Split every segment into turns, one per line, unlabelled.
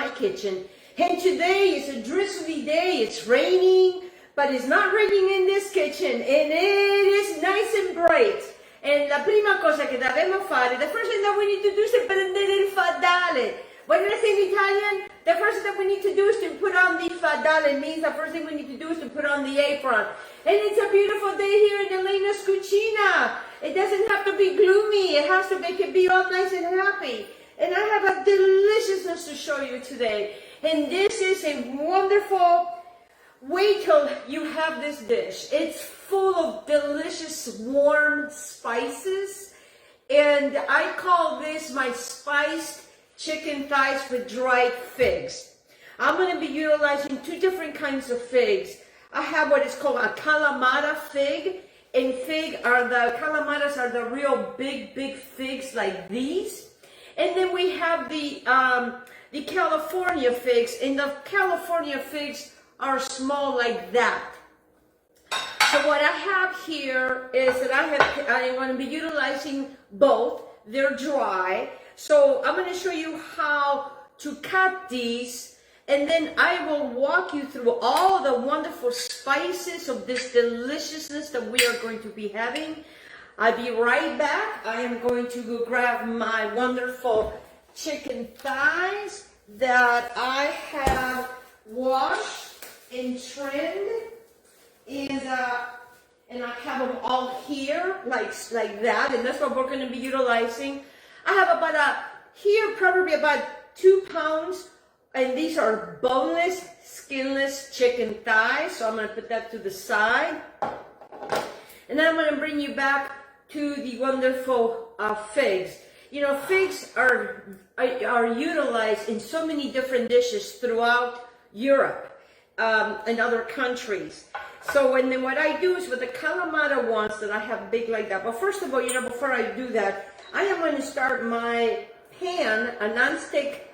my kitchen. And today is a drizzly day, it's raining, but it's not raining in this kitchen, and it is nice and bright. And la prima cosa che dobbiamo fare, the first thing that we need to do is prendere il fadale. What did I say in Italian? The first thing that we need to do is to put on the fadale. It means the first thing we need to do is to put on the apron. And it's a beautiful day here in Elena's cucina. It doesn't have to be gloomy. It has to make it be all nice and happy. And I have a deliciousness to show you today. And this is a wonderful, wait till you have this dish. It's full of delicious warm spices. And I call this my spiced chicken thighs with dried figs. I'm going to be utilizing two different kinds of figs. I have what is called a Kalamata fig. And Kalamatas are the real big figs like these. And then we have the California figs, and the California figs are small like that. So what I have here is that I am going to be utilizing both. They're dry. So I'm going to show you how to cut these, and then I will walk you through all the wonderful spices of this deliciousness that we are going to be having. I'll be right back. I am going to go grab my wonderful chicken thighs that I have washed and trimmed, and I have them all here like that, and that's what we're going to be utilizing. I have probably about 2 pounds, and these are boneless, skinless chicken thighs, so I'm going to put that to the side. And then I'm going to bring you back to the wonderful figs. You know, figs are utilized in so many different dishes throughout Europe and other countries. So then what I do is with the Kalamata ones that I have big like that. But first of all, you know, before I do that, I am going to start my pan, a non-stick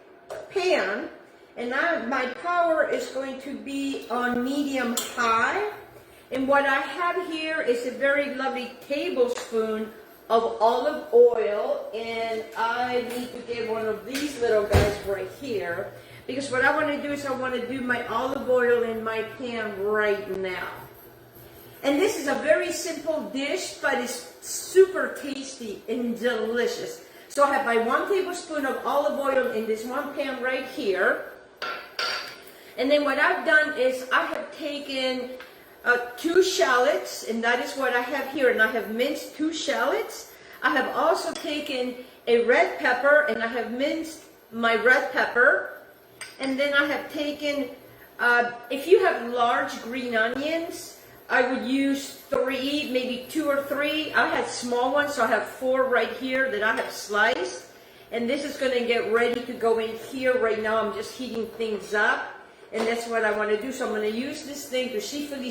pan, and my power is going to be on medium high. And what I have here is a very lovely tablespoon of olive oil, and I need to get one of these little guys right here, because what I want to do is I want to do my olive oil in my pan right now. And this is a very simple dish, but it's super tasty and delicious. So I have my 1 tablespoon of olive oil in this one pan right here. And then what I've done is I have taken 2 shallots, and that is what I have here. And I have minced 2 shallots. I have also taken a red pepper, and I have minced my red pepper. And then I have taken, if you have large green onions, I would use 3, maybe 2 or 3. I had small ones, so I have 4 right here that I have sliced. And this is going to get ready to go in here. Right now I'm just heating things up. And that's what I want to do. So I'm going to use this thing to shifily.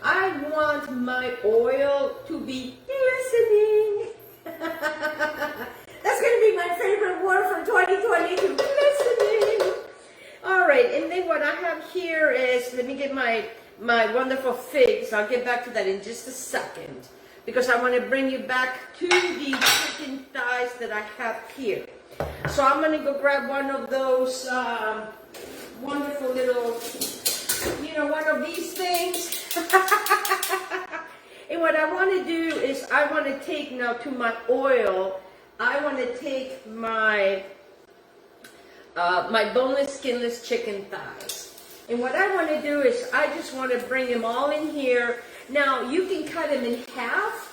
I want my oil to be glistening. That's going to be my favorite word for 2022, glistening. All right, and then what I have here is, let me get my wonderful figs. I'll get back to that in just a second, because I want to bring you back to the chicken thighs that I have here. So I'm going to go grab one of those wonderful little, you know, one of these things. And what I want to do is I want to take now to my oil, I want to take my my boneless, skinless chicken thighs. And what I want to do is I just want to bring them all in here. Now, you can cut them in half,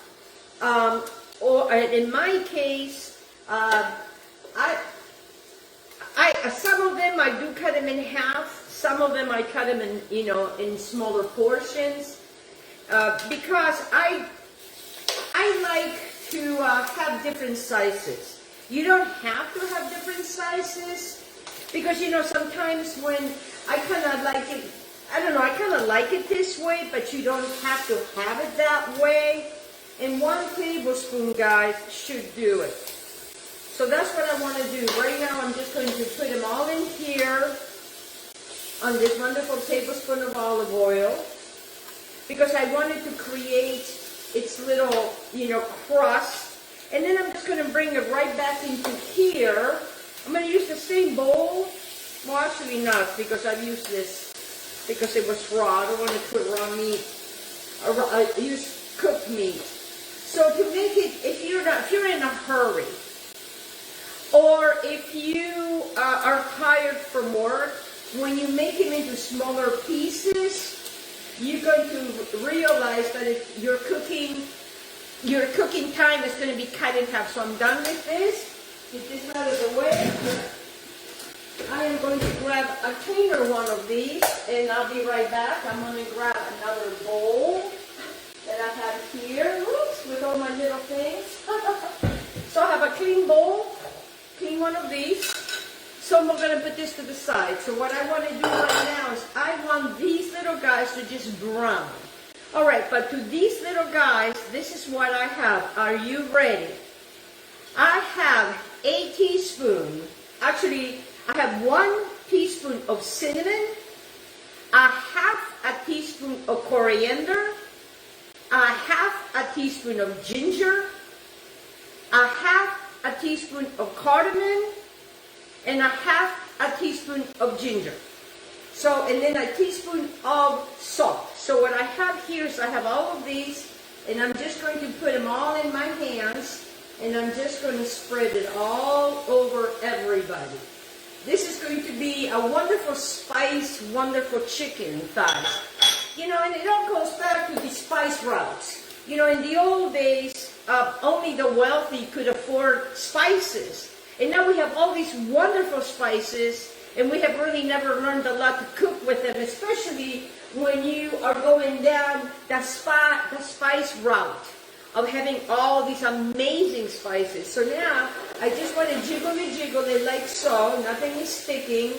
or in my case, some of them I do cut them in half. Some of them I cut them in, you know, in smaller portions, because I like to have different sizes. You don't have to have different sizes, because, you know, sometimes when I kind of like it, I don't know, I kind of like it this way, but you don't have to have it that way. And 1 tablespoon, guys, should do it. So that's what I want to do. Right now, I'm just going to put them all in here on this wonderful tablespoon of olive oil, because I wanted to create its little, you know, crust. And then I'm just going to bring it right back into here. I'm going to use the same bowl. Well, actually not, because I've used this because it was raw. I don't want to put raw meat. I use cooked meat. So to make it, if you're in a hurry, or if you are tired from work, when you make it into smaller pieces, you're going to realize that if your cooking time is going to be cut in half. So I'm done with this. Get this out of the way. I am going to grab a cleaner one of these, and I'll be right back. I'm going to grab another bowl that I have here. Oops, with all my little things. So I have a clean bowl, clean one of these. So we're going to put this to the side. So what I want to do right now is I want these little guys to just brown. All right, but to these little guys, this is what I have. Are you ready? I have a teaspoon. Actually, I have 1 teaspoon of cinnamon, a half a teaspoon of coriander, a half a teaspoon of ginger, a half a teaspoon of cardamom, and a half a teaspoon of ginger. So, and then a teaspoon of salt. So what I have here is I have all of these, and I'm just going to put them all in my hands, and I'm just going to spread it all over everybody. This is going to be a wonderful spice, wonderful chicken thighs. You know, and it all goes back to the spice routes. You know, in the old days, only the wealthy could afford spices. And now we have all these wonderful spices, and we have really never learned a lot to cook with them, especially when you are going down the spice route of having all these amazing spices. So now, I just want to jiggle it like so. Nothing is sticking.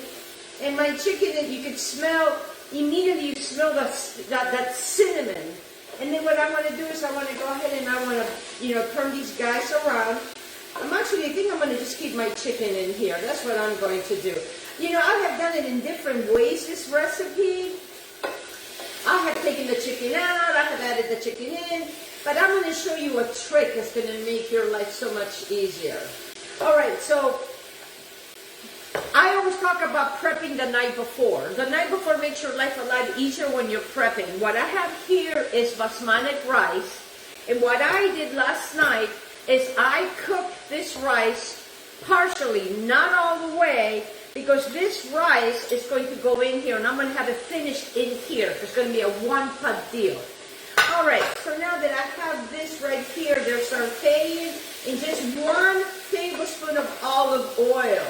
And my chicken, you can smell, immediately you smell that cinnamon. And then what I want to do is I want to go ahead and I want to, turn these guys around. I think I'm going to just keep my chicken in here. That's what I'm going to do. I have done it in different ways, this recipe. I have taken the chicken out, I have added the chicken in, but I'm going to show you a trick that's going to make your life so much easier. All right, so I always talk about prepping the night before. The night before makes your life a lot easier when you're prepping. What I have here is basmati rice, and what I did last night is I cooked this rice partially, not all the way, because this rice is going to go in here, and I'm going to have it finished in here. It's going to be a one-pot deal. All right, so now that I have this right here, they're sauteed in just 1 tablespoon of olive oil.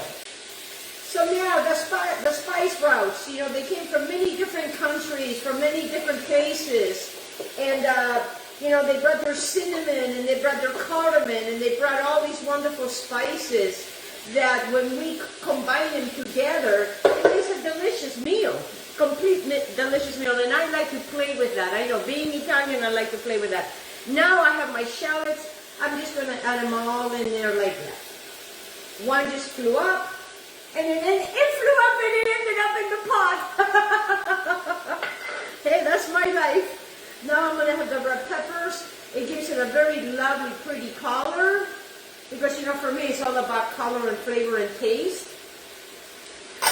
So now the spice routes, they came from many different countries, from many different places, and they brought their cinnamon, and they brought their cardamom, and they brought all these wonderful spices that when we combine them together, it makes a delicious meal, complete delicious meal, and I like to play with that. I know, being Italian, I like to play with that. Now I have my shallots. I'm just going to add them all in there like that. One just flew up, and then it flew up and it ended up in the pot. Hey, that's my life. Now I'm going to have the red peppers. It gives it a very lovely, pretty color. Because, for me, it's all about color and flavor and taste.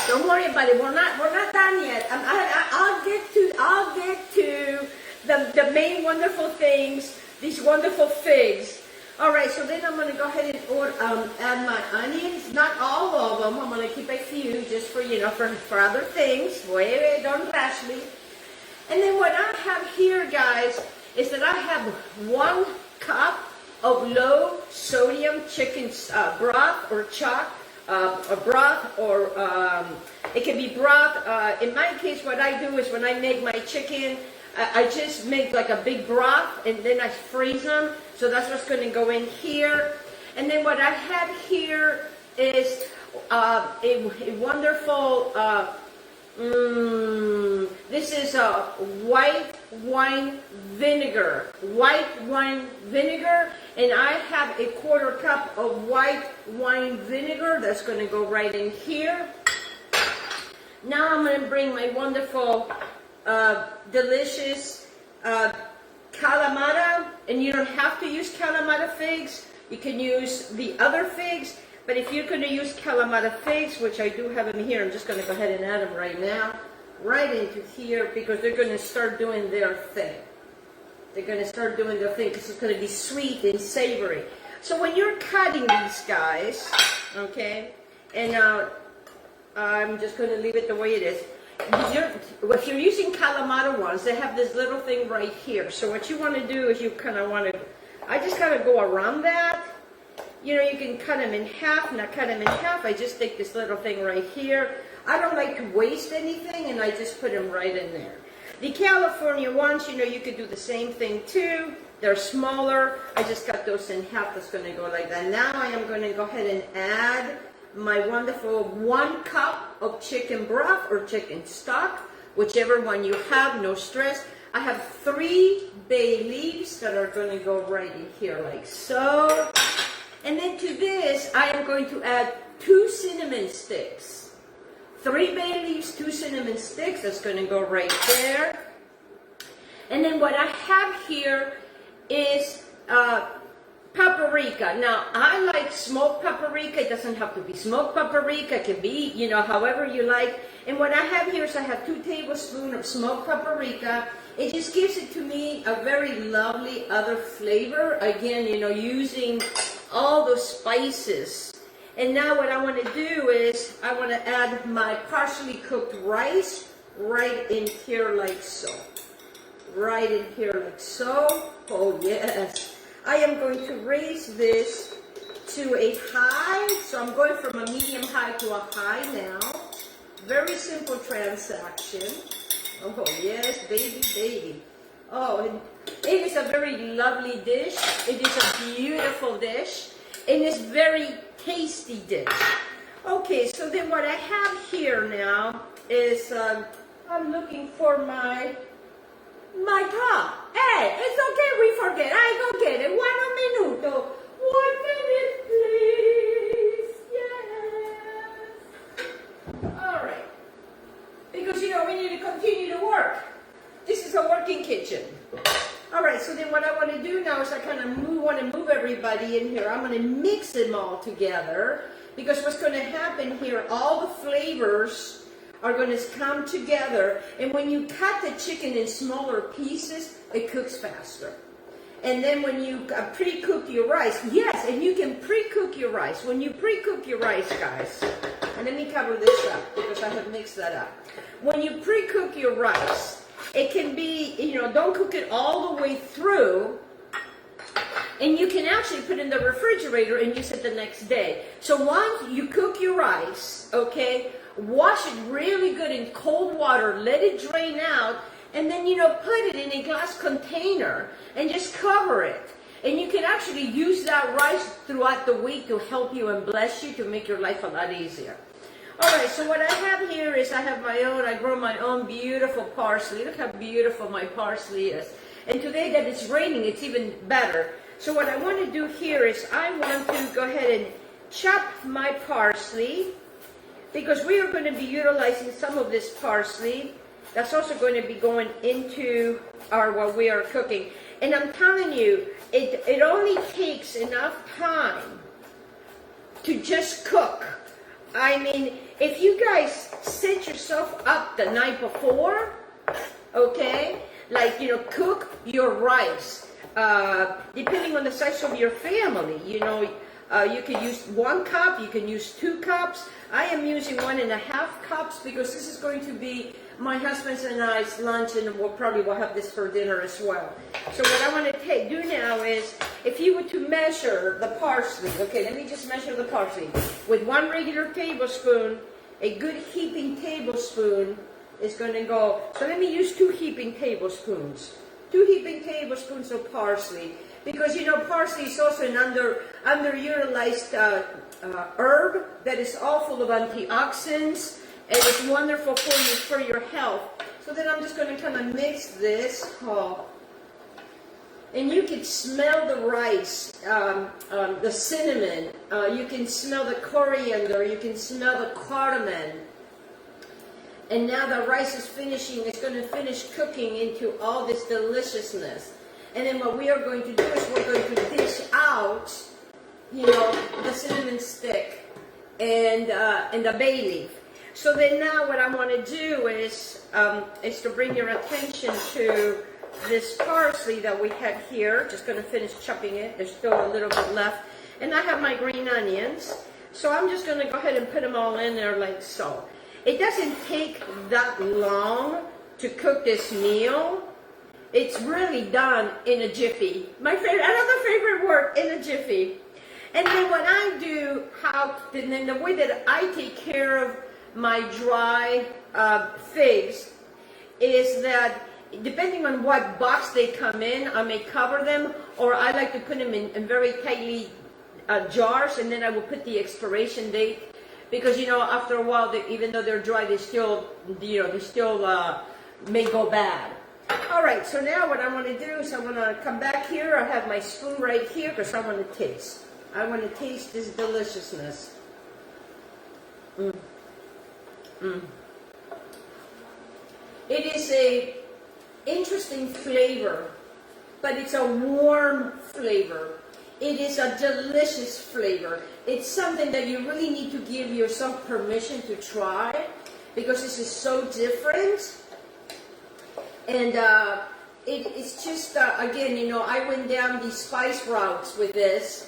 Don't worry about it. We're not done yet. I'll get to the main wonderful things, these wonderful figs. All right, so then I'm going to go ahead and add my onions. Not all of them. I'm going to keep a few just for, for other things. Wait, don't rush me. And then what I have here, guys, is that I have 1 cup of low sodium chicken broth or chalk, or broth, or it can be broth. In my case, what I do is when I make my chicken, I just make like a big broth and then I freeze them. So that's what's going to go in here. And then what I have here is a wonderful, this is a white wine vinegar. And I have a 1/4 cup of white wine vinegar. That's going to go right in here. Now I'm going to bring my wonderful, delicious Kalamata. And you don't have to use Kalamata figs. You can use the other figs. But if you're going to use calamari figs, which I do have them here, I'm just going to go ahead and add them right now, right into here, because they're going to start doing their thing. They're going to start doing their thing because it's going to be sweet and savory. So when you're cutting these guys, okay, and I'm just going to leave it the way it is. If you're using calamari ones, they have this little thing right here. So what you want to do is you kind of want to, I just kind of go around that. You know, you can cut them in half, not cut them in half. I just take this little thing right here. I don't like to waste anything, and I just put them right in there. The California ones, you know, you could do the same thing too. They're smaller. I just cut those in half. That's going to go like that. Now I am going to go ahead and add my wonderful 1 cup of chicken broth or chicken stock, whichever one you have, no stress. I have 3 bay leaves that are going to go right in here like so. And then to this, I am going to add 2 cinnamon sticks. 3 bay leaves, 2 cinnamon sticks, that's going to go right there. And then what I have here is paprika. Now, I like smoked paprika. It doesn't have to be smoked paprika. It can be, you know, however you like. And what I have here is I have 2 tablespoons of smoked paprika. It just gives it to me a very lovely other flavor. Again, you know, using all those spices. And now what I want to do is I want to add my partially cooked rice right in here like so. Right in here like so. Oh yes. I am going to raise this to a high. So I'm going from a medium high to a high now. Very simple transaction. Oh yes, baby, baby. Oh, and it is a very lovely dish. It is a beautiful dish. And it's very tasty dish. Okay, so then what I have here now is I'm looking for my top. Hey, it's okay, we forget. I go get it. 1 minuto. 1 minute, please. Yes. All right. Because, you know, we need to continue to work. This is a working kitchen. All right, so then what I want to do now is I kind of want to move everybody in here. I'm going to mix them all together because what's going to happen here, all the flavors are going to come together. And when you cut the chicken in smaller pieces, it cooks faster. And then when you pre-cook your rice, yes, and you can pre-cook your rice. When you pre-cook your rice, guys, and let me cover this up because I have mixed that up. When you pre-cook your rice, it can be, you know, don't cook it all the way through, and you can actually put it in the refrigerator and use it the next day. So once you cook your rice, okay, wash it really good in cold water, let it drain out, and then, you know, put it in a glass container and just cover it. And you can actually use that rice throughout the week to help you and bless you, to make your life a lot easier. All right, so what I have here is I grow my own beautiful parsley. Look how beautiful my parsley is. And today that it's raining, it's even better. So what I want to do here is I want to go ahead and chop my parsley, because we are going to be utilizing some of this parsley. That's also going to be going into what we are cooking. And I'm telling you, it only takes enough time to just cook. I mean, if you guys set yourself up the night before, okay, like, you know, cook your rice, depending on the size of your family, you know, you can use 1 cup, you can use 2 cups. I am using 1.5 cups because this is going to be my husband's and I's lunch, and we'll probably have this for dinner as well. So what I want to do now is, if you were to measure the parsley, okay, let me just measure the parsley. With 1 regular tablespoon, a good heaping tablespoon is going to go, so let me use 2 heaping tablespoons. 2 heaping tablespoons of parsley. Because, you know, parsley is also an underutilized herb that is all full of antioxidants, and it's wonderful for you, for your health. So then I'm just going to kind of mix this. And you can smell the rice, the cinnamon, you can smell the coriander, you can smell the cardamom. And now the rice is finishing, it's going to finish cooking into all this deliciousness. And then what we are going to do is we're going to dish out, you know, the cinnamon stick. and the bay leaf. So then now what I want to do is to bring your attention to this parsley that we have here. Just going to finish chopping it. There's still a little bit left. And I have my green onions. So I'm just going to go ahead and put them all in there like so. It doesn't take that long to cook this meal. It's really done in a jiffy. Another favorite word, in a jiffy. And then what I do, and then the way that I take care of my dry figs is that depending on what box they come in, I may cover them, or I like to put them in very tightly jars, and then I will put the expiration date, because after a while, even though they're dry, they still may go bad. All right, so now what I want to do is I want to come back here. I have my spoon right here because I want to taste. I want to taste this deliciousness. It is a interesting flavor, but it's a warm flavor. It is a delicious flavor. It's something that you really need to give yourself permission to try, because this is so different. And it's just, again, I went down the spice routes with this.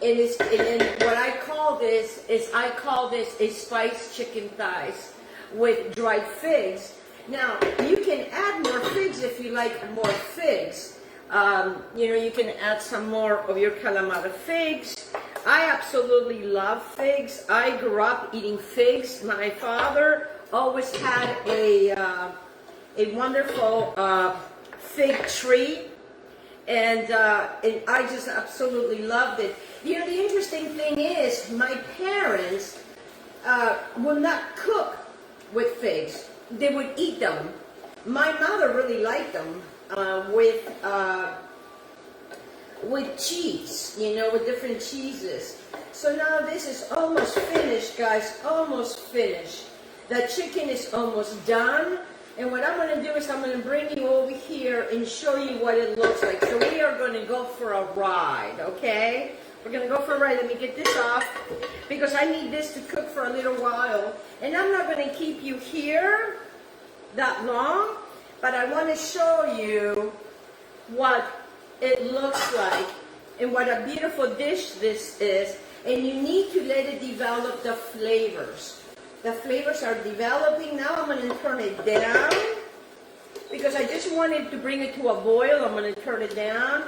And what I call this is, a spiced chicken thighs with dried figs. Now, you can add more figs if you like more figs. You can add some more of your Kalamata figs. I absolutely love figs. I grew up eating figs. My father always had a wonderful fig tree, and I just absolutely loved it. The interesting thing is, my parents would not cook with figs. They would eat them. My mother really liked them with cheese, with different cheeses. So now this is almost finished, guys, almost finished. The chicken is almost done. And what I'm going to do is I'm going to bring you over here and show you what it looks like. So we are going to go for a ride, okay? We're going to go for a ride. Let me get this off, because I need this to cook for a little while. And I'm not going to keep you here that long, but I want to show you what it looks like and what a beautiful dish this is. And you need to let it develop the flavors. The flavors are developing. Now I'm going to turn it down, because I just wanted to bring it to a boil. I'm going to turn it down.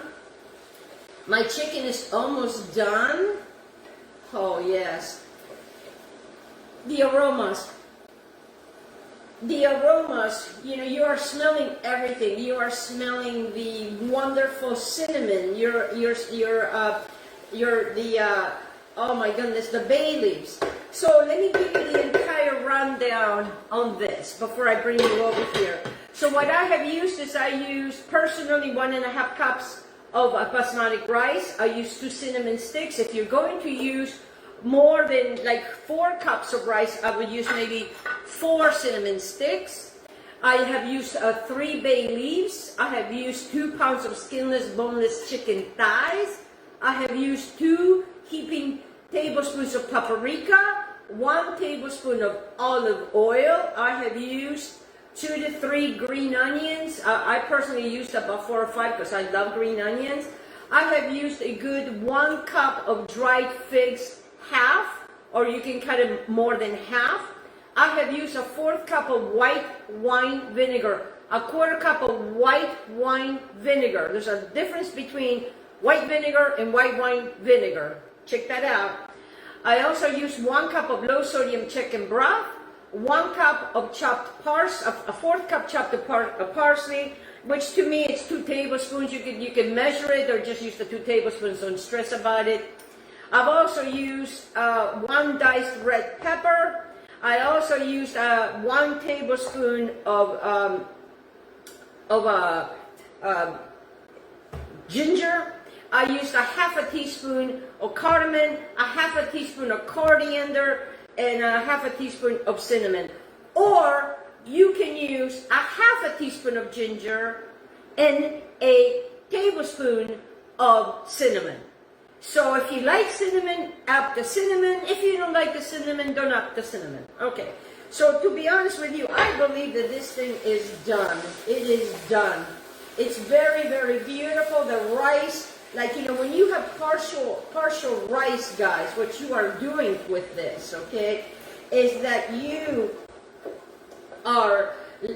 My chicken is almost done. Oh, yes. The aromas. You are smelling everything. You are smelling the wonderful cinnamon. Oh my goodness, the bay leaves. So let me give you the entire rundown on this before I bring you over here. So what I have used is, I used personally 1.5 cups of basmati rice. I used 2 cinnamon sticks. If you're going to use more than like 4 cups of rice, I would use maybe 4 cinnamon sticks. I have used 3 bay leaves. I have used 2 pounds of skinless, boneless chicken thighs. I have used 2 heaping tablespoons of paprika, 1 tablespoon of olive oil. I have used 2 to 3 green onions. I personally used about 4 or 5 because I love green onions. I have used a good 1 cup of dried figs, half, or you can cut it more than half. I have used a 1/4 cup of white wine vinegar, a 1/4 cup of white wine vinegar. There's a difference between white vinegar and white wine vinegar. Check that out. I also used 1 cup of low sodium chicken broth, 1 cup of chopped parsley, a 1/4 cup chopped parsley, which to me it's 2 tablespoons. You can measure it or just use the 2 tablespoons. Don't stress about it. I've also used 1 diced red pepper. I also used 1 tablespoon of ginger. I used a 1/2 teaspoon of cardamom, a 1/2 teaspoon of coriander, and a 1/2 teaspoon of cinnamon. Or you can use a 1/2 teaspoon of ginger and a tablespoon of cinnamon. So if you like cinnamon, up the cinnamon. If you don't like the cinnamon, don't up the cinnamon. Okay. So to be honest with you, I believe that this thing is done. It is done. It's very, very beautiful. The rice, like, you know, when you have partial rice, guys, what you are doing with this, okay, is that you are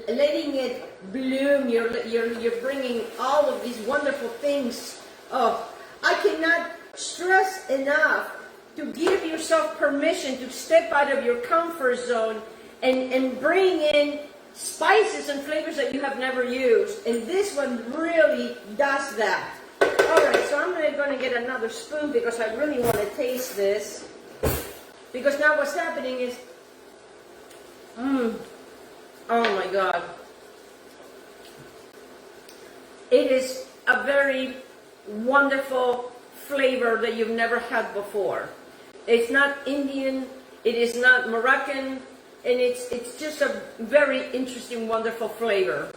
letting it bloom. You're bringing all of these wonderful things up. I cannot stress enough to give yourself permission to step out of your comfort zone and bring in spices and flavors that you have never used. And this one really does that. Alright, so I'm going to get another spoon because I really want to taste this. Because now what's happening is, oh my God. It is a very wonderful flavor that you've never had before. It's not Indian, it is not Moroccan, and it's just a very interesting, wonderful flavor.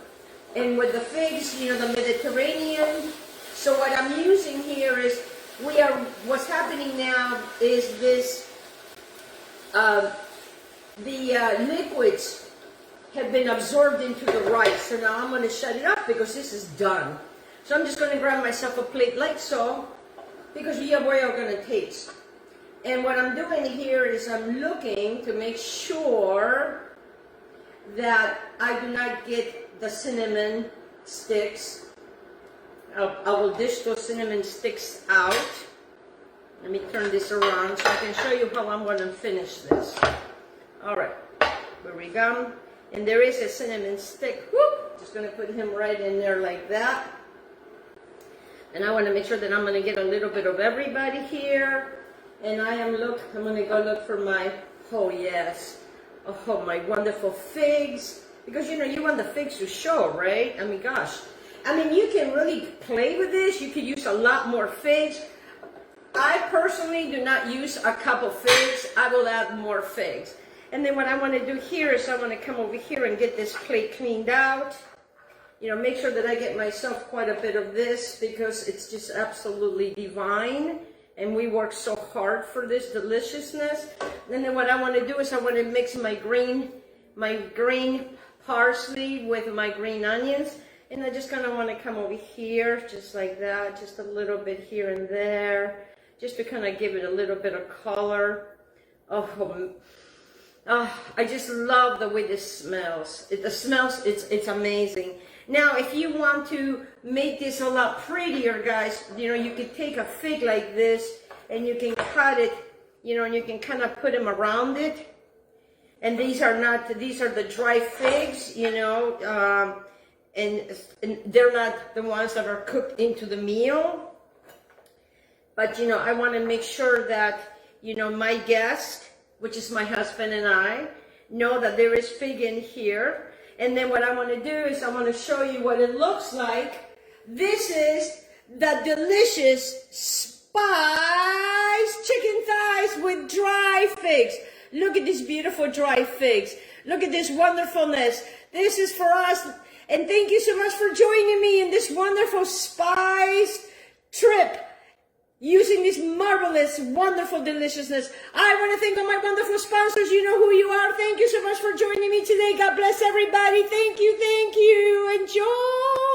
And with the figs, you know, the Mediterranean. So what I'm using here is, what's happening now is this, liquids have been absorbed into the rice. So now I'm going to shut it up because this is done. So I'm just going to grab myself a plate like so, because we are going to taste. And what I'm doing here is I'm looking to make sure that I do not get the cinnamon sticks. I will dish those cinnamon sticks out. Let me turn this around so I can show you how I'm going to finish this. All right, here we go. And there is a cinnamon stick. Whoop! Just going to put him right in there like that. And I want to make sure that I'm going to get a little bit of everybody here. And I'm going to go look for my, oh yes, oh my wonderful figs. Because, you know, you want the figs to show, right? I mean, gosh. I mean, you can really play with this. You could use a lot more figs. I personally do not use a cup of figs. I will add more figs. And then what I want to do here is I want to come over here and get this plate cleaned out. You know, make sure that I get myself quite a bit of this because it's just absolutely divine. And we work so hard for this deliciousness. And then what I want to do is I want to mix my green parsley with my green onions. And I just kind of want to come over here, just like that, just a little bit here and there, just to kind of give it a little bit of color. I just love the way this smells. It's amazing. Now, if you want to make this a lot prettier, guys, you know, you could take a fig like this and you can cut it, you know, and you can kind of put them around it. And these are the dry figs, you know, and they're not the ones that are cooked into the meal. But, you know, I want to make sure that, you know, my guest, which is my husband and I, know that there is fig in here. And then what I want to do is I want to show you what it looks like. This is the delicious spiced chicken thighs with dry figs. Look at these beautiful dry figs. Look at this wonderfulness. This is for us. And thank you so much for joining me in this wonderful spiced trip using this marvelous, wonderful deliciousness. I want to thank all my wonderful sponsors. You know who you are. Thank you so much for joining me today. God bless everybody. Thank you. Enjoy.